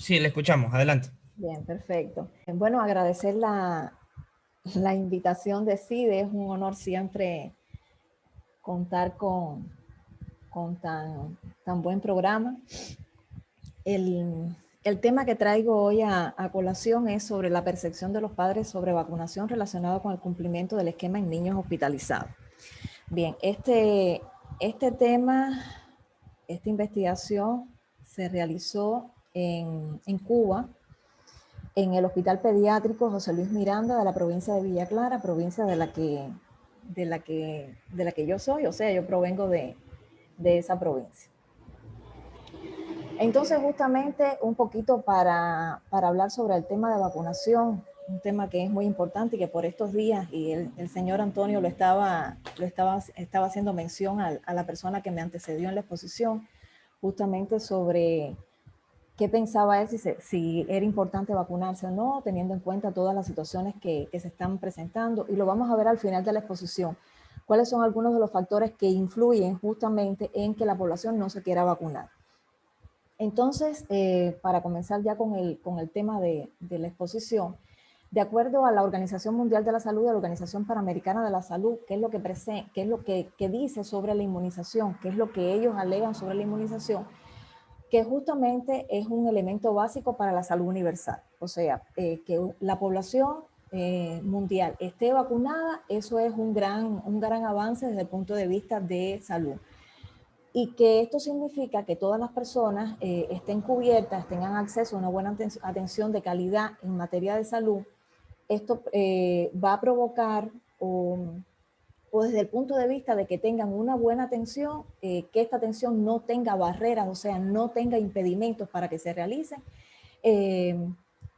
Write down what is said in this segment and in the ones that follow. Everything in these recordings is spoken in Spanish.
Sí, le escuchamos, adelante. Bien, perfecto. Bueno, agradecer la invitación de CIDE. Es un honor siempre contar con tan buen programa. El tema que traigo hoy a colación es sobre la percepción de los padres sobre vacunación relacionado con el cumplimiento del esquema en niños hospitalizados. Bien, este tema, esta investigación se realizó en Cuba, en el Hospital Pediátrico José Luis Miranda de la provincia de Villa Clara, provincia de la que yo soy, o sea, yo provengo de esa provincia. Entonces, justamente un poquito para hablar sobre el tema de vacunación, un tema que es muy importante y que por estos días, y el señor Antonio estaba haciendo mención a la persona que me antecedió en la exposición, justamente sobre qué pensaba él, si era importante vacunarse o no, teniendo en cuenta todas las situaciones que se están presentando, y lo vamos a ver al final de la exposición, cuáles son algunos de los factores que influyen justamente en que la población no se quiera vacunar. Entonces, para comenzar ya con el tema de la exposición, de acuerdo a la Organización Mundial de la Salud y a la Organización Panamericana de la Salud, ¿qué es lo que dice sobre la inmunización? ¿Qué es lo que ellos alegan sobre la inmunización? Que justamente es un elemento básico para la salud universal. O sea, que la población mundial esté vacunada, eso es un gran avance desde el punto de vista de salud. Y que esto significa que todas las personas estén cubiertas, tengan acceso a una buena atención de calidad en materia de salud. Esto va a provocar, o desde el punto de vista de que tengan una buena atención, que esta atención no tenga barreras, o sea, no tenga impedimentos para que se realice, eh,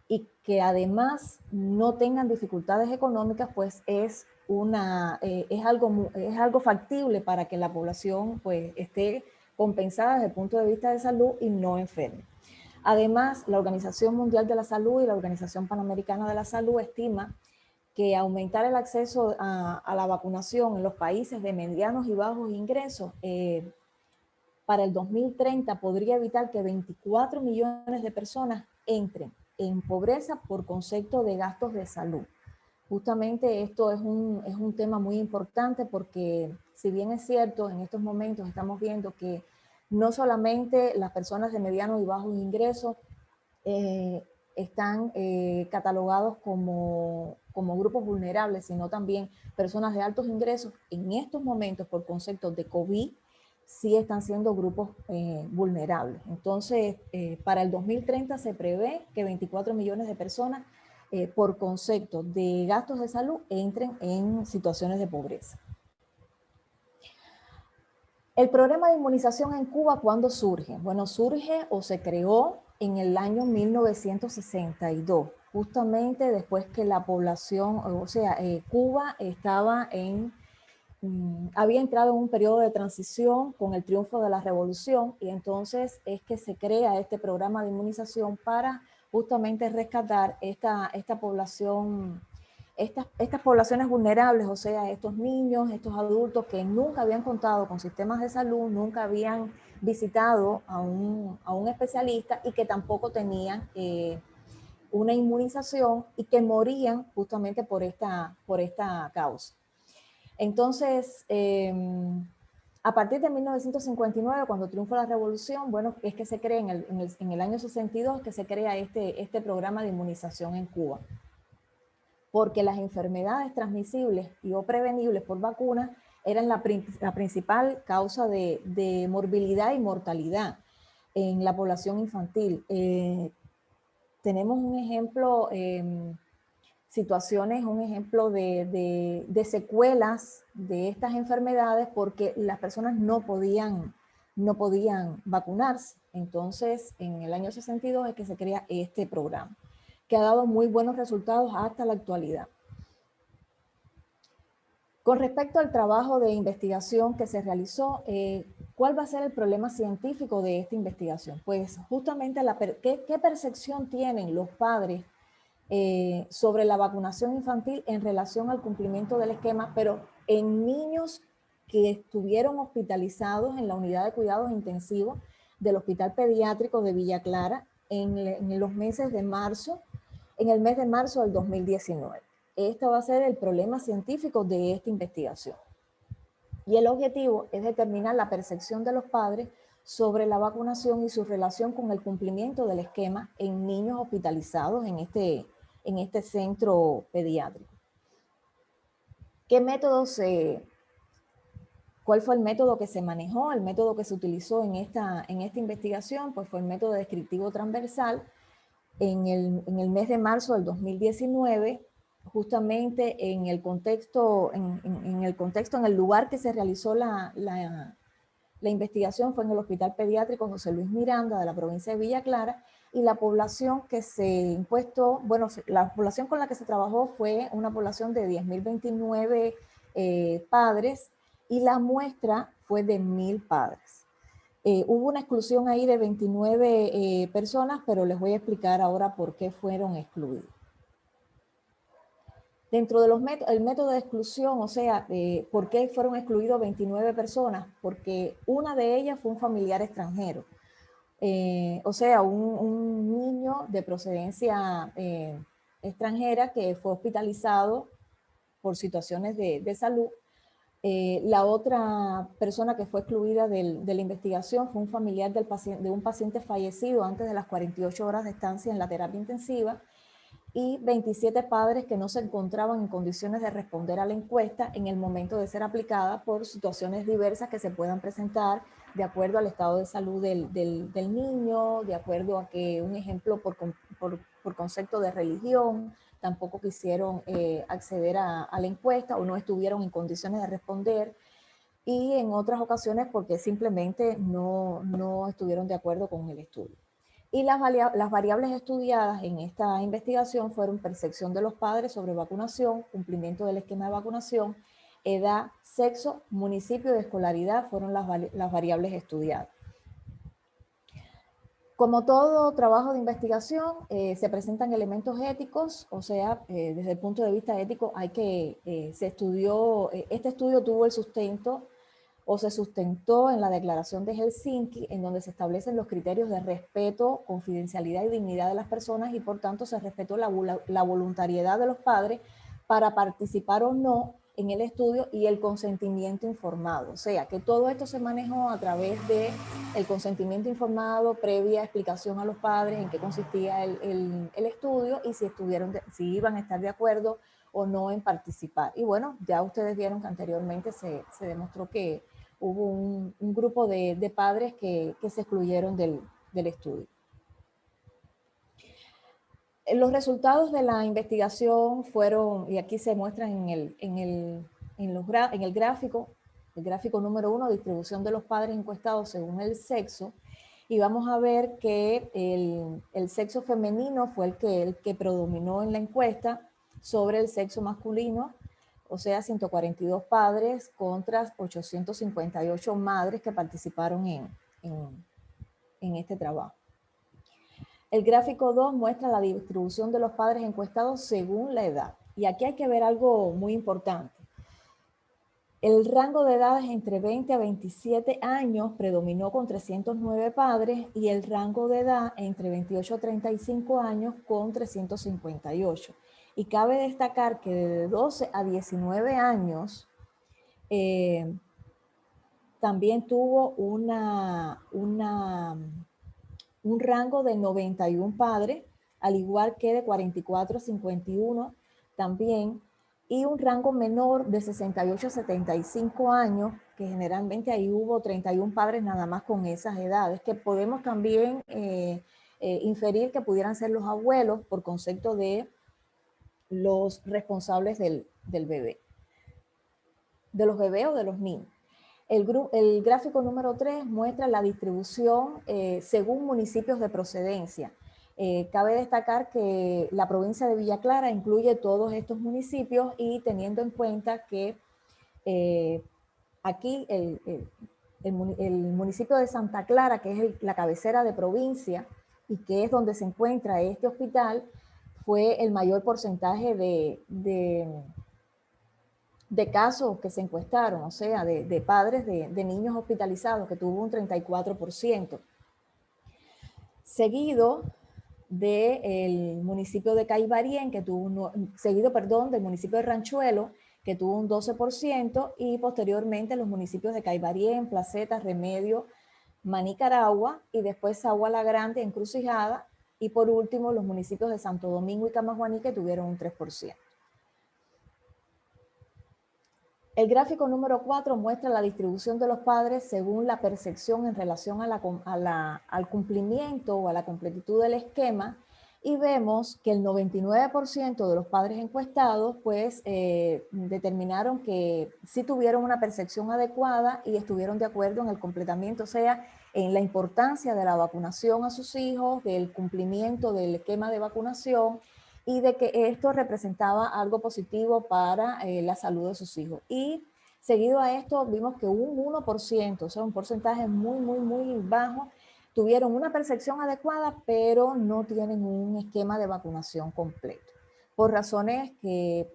y que además no tengan dificultades económicas, pues es algo factible para que la población pues esté compensada desde el punto de vista de salud y no enferme. Además, la Organización Mundial de la Salud y la Organización Panamericana de la Salud estima que aumentar el acceso a la vacunación en los países de medianos y bajos ingresos para el 2030 podría evitar que 24 millones de personas entren en pobreza por concepto de gastos de salud. Justamente esto es un tema muy importante porque si bien es cierto, en estos momentos estamos viendo que no solamente las personas de medianos y bajos ingresos eh, están catalogados como grupos vulnerables, sino también personas de altos ingresos en estos momentos por conceptos de COVID sí están siendo grupos vulnerables. Entonces, para el 2030 se prevé que 24 millones de personas por concepto de gastos de salud entren en situaciones de pobreza. El programa de inmunización en Cuba, ¿cuándo surge? Bueno, surge o se creó en el año 1962, justamente después que la población, o sea, Cuba había entrado en un periodo de transición con el triunfo de la revolución, y entonces es que se crea este programa de inmunización para justamente rescatar esta población, estas poblaciones vulnerables, o sea, estos niños, estos adultos que nunca habían contado con sistemas de salud, nunca habían visitado a un especialista y que tampoco tenían una inmunización y que morían justamente por esta causa. Entonces, a partir de 1959, cuando triunfa la revolución, bueno, es que se crea en el año 62 que se crea este programa de inmunización en Cuba, porque las enfermedades transmisibles y o prevenibles por vacunas eran la principal causa de morbilidad y mortalidad en la población infantil. Tenemos un ejemplo, situaciones, un ejemplo de secuelas de estas enfermedades porque las personas no podían vacunarse. Entonces, en el año 62 es que se crea este programa, que ha dado muy buenos resultados hasta la actualidad. Con respecto al trabajo de investigación que se realizó, ¿cuál va a ser el problema científico de esta investigación? Pues justamente ¿qué percepción tienen los padres sobre la vacunación infantil en relación al cumplimiento del esquema, pero en niños que estuvieron hospitalizados en la unidad de cuidados intensivos del Hospital Pediátrico de Villa Clara en los meses de marzo, en el mes de marzo del 2019. Este va a ser el problema científico de esta investigación. Y el objetivo es determinar la percepción de los padres sobre la vacunación y su relación con el cumplimiento del esquema en niños hospitalizados en este centro pediátrico. ¿Qué métodos ¿Cuál fue el método que se manejó? El método que se utilizó en esta investigación pues fue el método descriptivo transversal. En el mes de marzo del 2019, justamente en el contexto, en el lugar que se realizó la investigación fue en el Hospital Pediátrico José Luis Miranda de la provincia de Villa Clara, y la población que se impuestó, bueno, la población con la que se trabajó fue una población de 10.029 padres, y la muestra fue de 1.000 padres. Hubo una exclusión ahí de 29 personas, pero les voy a explicar ahora por qué fueron excluidos. Dentro de el método de exclusión, o sea, ¿por qué fueron excluidos 29 personas? Porque una de ellas fue un familiar extranjero. O sea, un niño de procedencia extranjera que fue hospitalizado por situaciones de salud. La otra persona que fue excluida de la investigación fue un familiar de un paciente fallecido antes de las 48 horas de estancia en la terapia intensiva, y 27 padres que no se encontraban en condiciones de responder a la encuesta en el momento de ser aplicada por situaciones diversas que se puedan presentar de acuerdo al estado de salud del niño, de acuerdo a que, un ejemplo, por concepto de religión, tampoco quisieron acceder a la encuesta o no estuvieron en condiciones de responder, y en otras ocasiones porque simplemente no estuvieron de acuerdo con el estudio. Y las variables estudiadas en esta investigación fueron percepción de los padres sobre vacunación, cumplimiento del esquema de vacunación, edad, sexo, municipio de escolaridad, fueron las variables estudiadas. Como todo trabajo de investigación, se presentan elementos éticos, o sea, desde el punto de vista ético este estudio tuvo el sustento o se sustentó en la Declaración de Helsinki, en donde se establecen los criterios de respeto, confidencialidad y dignidad de las personas, y por tanto se respetó la voluntariedad de los padres para participar o no en el estudio y el consentimiento informado. O sea, que todo esto se manejó a través del consentimiento informado, previa explicación a los padres en qué consistía el estudio y si iban a estar de acuerdo o no en participar. Y bueno, ya ustedes vieron que anteriormente se demostró que hubo un grupo de padres que se excluyeron del estudio. Los resultados de la investigación fueron, y aquí se muestran en el gráfico número 1, distribución de los padres encuestados según el sexo, y vamos a ver que el sexo femenino fue el que predominó en la encuesta sobre el sexo masculino, o sea, 142 padres contra 858 madres que participaron en este trabajo. El gráfico 2 muestra la distribución de los padres encuestados según la edad. Y aquí hay que ver algo muy importante. El rango de edades entre 20 a 27 años predominó con 309 padres, y el rango de edad entre 28 a 35 años con 358. Y cabe destacar que de 12 a 19 años también tuvo un rango de 91 padres, al igual que de 44 a 51 también, y un rango menor de 68 a 75 años, que generalmente ahí hubo 31 padres nada más con esas edades, que podemos también inferir que pudieran ser los abuelos por concepto de los responsables del bebé, de los bebés o de los niños. El gráfico número 3 muestra la distribución según municipios de procedencia. Cabe destacar que la provincia de Villa Clara incluye todos estos municipios, y teniendo en cuenta que aquí el municipio de Santa Clara, que es la cabecera de provincia y que es donde se encuentra este hospital, fue el mayor porcentaje de casos que se encuestaron, o sea, de padres de niños hospitalizados, que tuvo un 34%. Seguido del municipio de Caibarien, que tuvo seguido, perdón, del municipio de Ranchuelo, que tuvo un 12%, y posteriormente los municipios de Caibarien, Placeta, Remedio, Manicaragua, y después Agua La Grande, Encrucijada, y por último los municipios de Santo Domingo y Camajuaní, que tuvieron un 3%. El gráfico número 4 muestra la distribución de los padres según la percepción en relación al cumplimiento o a la completitud del esquema, y vemos que el 99% de los padres encuestados pues determinaron que sí tuvieron una percepción adecuada y estuvieron de acuerdo en el completamiento, o sea, en la importancia de la vacunación a sus hijos, del cumplimiento del esquema de vacunación, y de que esto representaba algo positivo para la salud de sus hijos. Y seguido a esto vimos que un 1%, o sea, un porcentaje muy bajo, tuvieron una percepción adecuada, pero no tienen un esquema de vacunación completo. Por razones que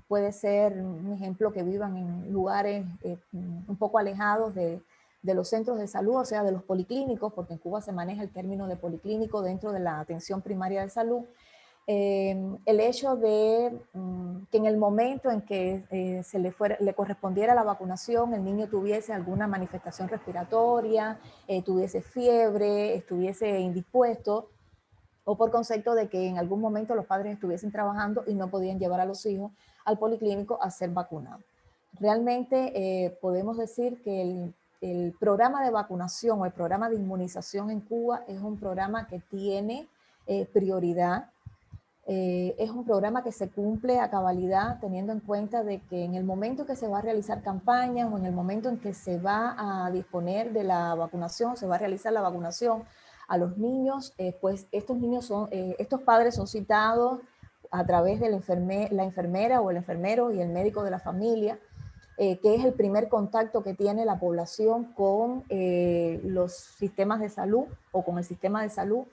puede ser, un ejemplo, que vivan en lugares un poco alejados de los centros de salud, o sea, de los policlínicos, porque en Cuba se maneja el término de policlínico dentro de la atención primaria de salud. El hecho de que en el momento en que le correspondiera la vacunación, el niño tuviese alguna manifestación respiratoria, tuviese fiebre, estuviese indispuesto, o por concepto de que en algún momento los padres estuviesen trabajando y no podían llevar a los hijos al policlínico a ser vacunados. Realmente podemos decir que el programa de vacunación o el programa de inmunización en Cuba es un programa que tiene prioridad. Es un programa que se cumple a cabalidad, teniendo en cuenta de que en el momento que se va a realizar campañas o en el momento en que se va a disponer de la vacunación, se va a realizar la vacunación a los niños, pues estos padres son citados a través de la enfermera o el enfermero y el médico de la familia, que es el primer contacto que tiene la población con los sistemas de salud o con el sistema de salud.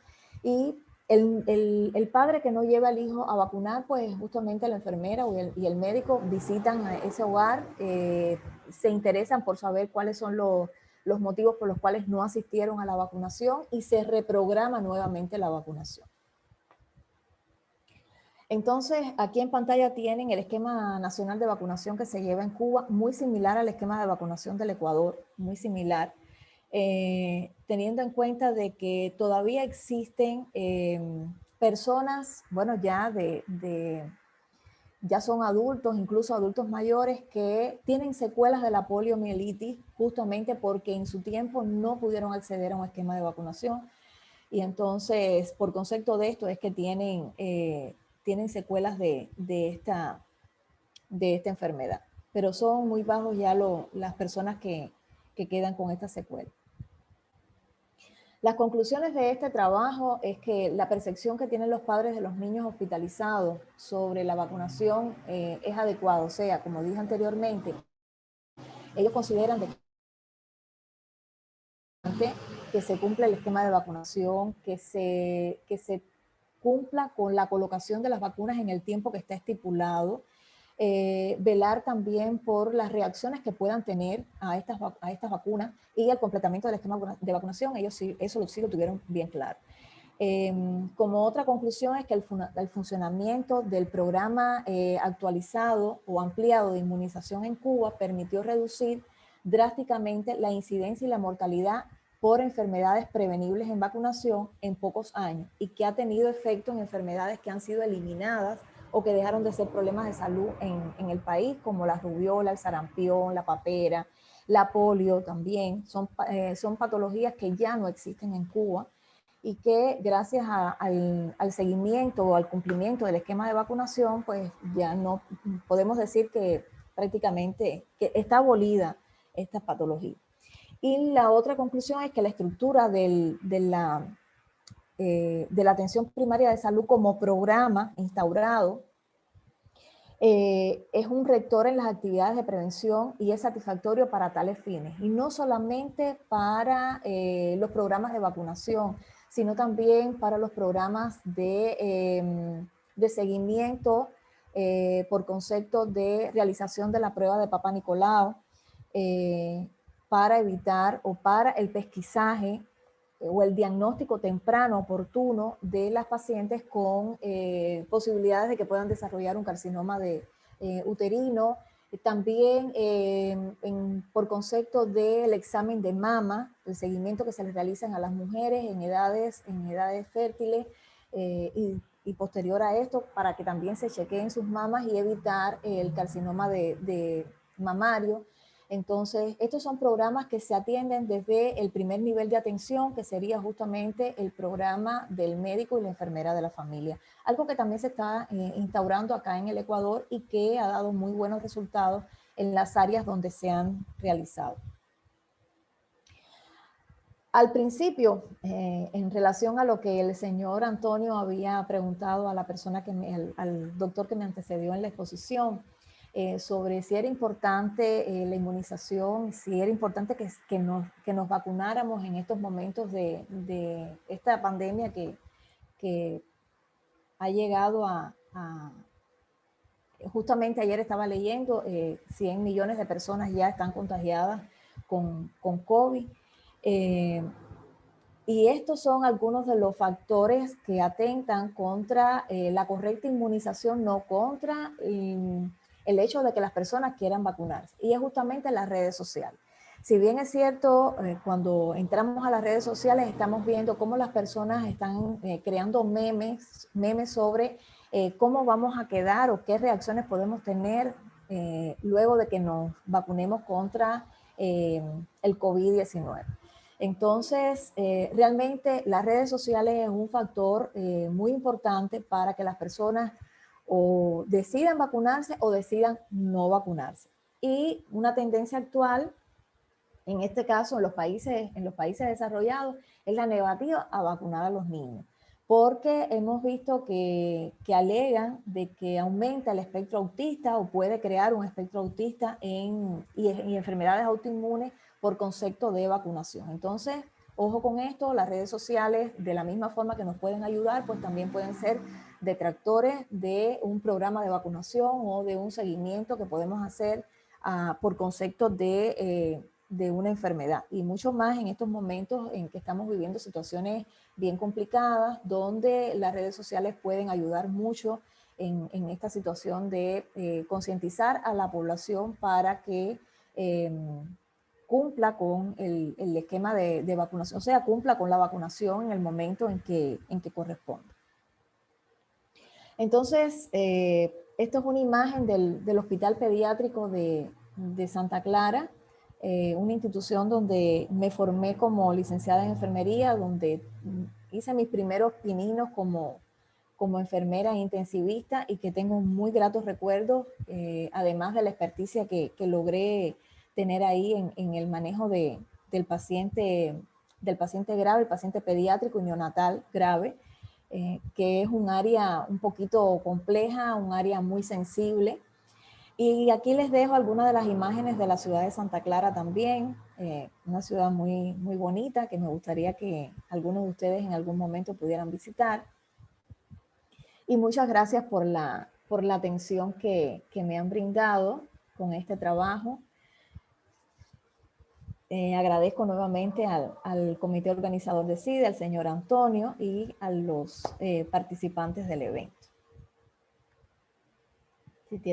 Y el padre que no lleva al hijo a vacunar, pues justamente la enfermera y el médico visitan a ese hogar, se interesan por saber cuáles son los motivos por los cuales no asistieron a la vacunación, y se reprograma nuevamente la vacunación. Entonces, aquí en pantalla tienen el esquema nacional de vacunación que se lleva en Cuba, muy similar al esquema de vacunación del Ecuador, muy similar. Teniendo en cuenta de que todavía existen personas, bueno, ya son adultos, incluso adultos mayores, que tienen secuelas de la poliomielitis, justamente porque en su tiempo no pudieron acceder a un esquema de vacunación, y entonces por concepto de esto es que tienen secuelas de esta enfermedad, pero son muy bajos ya las personas que quedan con esta secuela. Las conclusiones de este trabajo es que la percepción que tienen los padres de los niños hospitalizados sobre la vacunación es adecuada. O sea, como dije anteriormente, ellos consideran que se cumpla el esquema de vacunación, que se cumpla con la colocación de las vacunas en el tiempo que está estipulado, velar también por las reacciones que puedan tener a estas vacunas y el completamiento del esquema de vacunación. Ellos sí, eso sí lo tuvieron bien claro. Como otra conclusión es que el funcionamiento del programa actualizado o ampliado de inmunización en Cuba permitió reducir drásticamente la incidencia y la mortalidad por enfermedades prevenibles en vacunación en pocos años, y que ha tenido efecto en enfermedades que han sido eliminadas o que dejaron de ser problemas de salud en el país, como la rubiola, el sarampión, la papera, la polio también. Son patologías que ya no existen en Cuba, y que gracias al seguimiento o al cumplimiento del esquema de vacunación, pues ya no podemos decir que prácticamente que está abolida esta patología. Y la otra conclusión es que la estructura de la atención primaria de salud como programa instaurado es un rector en las actividades de prevención y es satisfactorio para tales fines. Y no solamente para los programas de vacunación, sino también para los programas de seguimiento por concepto de realización de la prueba de Papá Nicolau, para evitar o para el pesquisaje o el diagnóstico temprano, oportuno de las pacientes con posibilidades de que puedan desarrollar un carcinoma de uterino. También por concepto del examen de mama, el seguimiento que se les realizan a las mujeres en edades fértiles y posterior a esto, para que también se chequeen sus mamas y evitar el carcinoma de mamario. Entonces, estos son programas que se atienden desde el primer nivel de atención, que sería justamente el programa del médico y la enfermera de la familia. Algo que también se está instaurando acá en el Ecuador y que ha dado muy buenos resultados en las áreas donde se han realizado. Al principio, en relación a lo que el señor Antonio había preguntado a la persona al doctor que me antecedió en la exposición, sobre si era importante la inmunización, si era importante que nos vacunáramos en estos momentos de esta pandemia que ha llegado justamente ayer estaba leyendo, 100 millones de personas ya están contagiadas con COVID. Y estos son algunos de los factores que atentan contra la correcta inmunización, no contra el hecho de que las personas quieran vacunarse. Y es justamente las redes sociales. Si bien es cierto, cuando entramos a las redes sociales estamos viendo cómo las personas están creando memes sobre cómo vamos a quedar o qué reacciones podemos tener luego de que nos vacunemos contra el COVID-19. Entonces, realmente las redes sociales es un factor muy importante para que las personas o decidan vacunarse o decidan no vacunarse. Y una tendencia actual, en este caso en los países desarrollados, es la negativa a vacunar a los niños. Porque hemos visto que alegan de que aumenta el espectro autista o puede crear un espectro autista y enfermedades autoinmunes por concepto de vacunación. Entonces, ojo con esto, las redes sociales, de la misma forma que nos pueden ayudar, pues también pueden ser detractores de un programa de vacunación o de un seguimiento que podemos hacer por concepto de una enfermedad. Y mucho más en estos momentos en que estamos viviendo situaciones bien complicadas, donde las redes sociales pueden ayudar mucho en esta situación de concientizar a la población para que cumpla con el esquema de vacunación, o sea, cumpla con la vacunación en el momento en que corresponde. Entonces, esto es una imagen del Hospital Pediátrico de Santa Clara, una institución donde me formé como licenciada en enfermería, donde hice mis primeros pininos como enfermera intensivista y que tengo muy gratos recuerdos, además de la experticia que logré tener ahí en el manejo del paciente grave, el paciente pediátrico y neonatal grave, que es un área un poquito compleja, un área muy sensible. Y aquí les dejo algunas de las imágenes de la ciudad de Santa Clara también, una ciudad muy, muy bonita que me gustaría que algunos de ustedes en algún momento pudieran visitar. Y muchas gracias por la atención que me han brindado con este trabajo. Agradezco nuevamente al comité organizador de CIDE, al señor Antonio y a los participantes del evento. Si tienen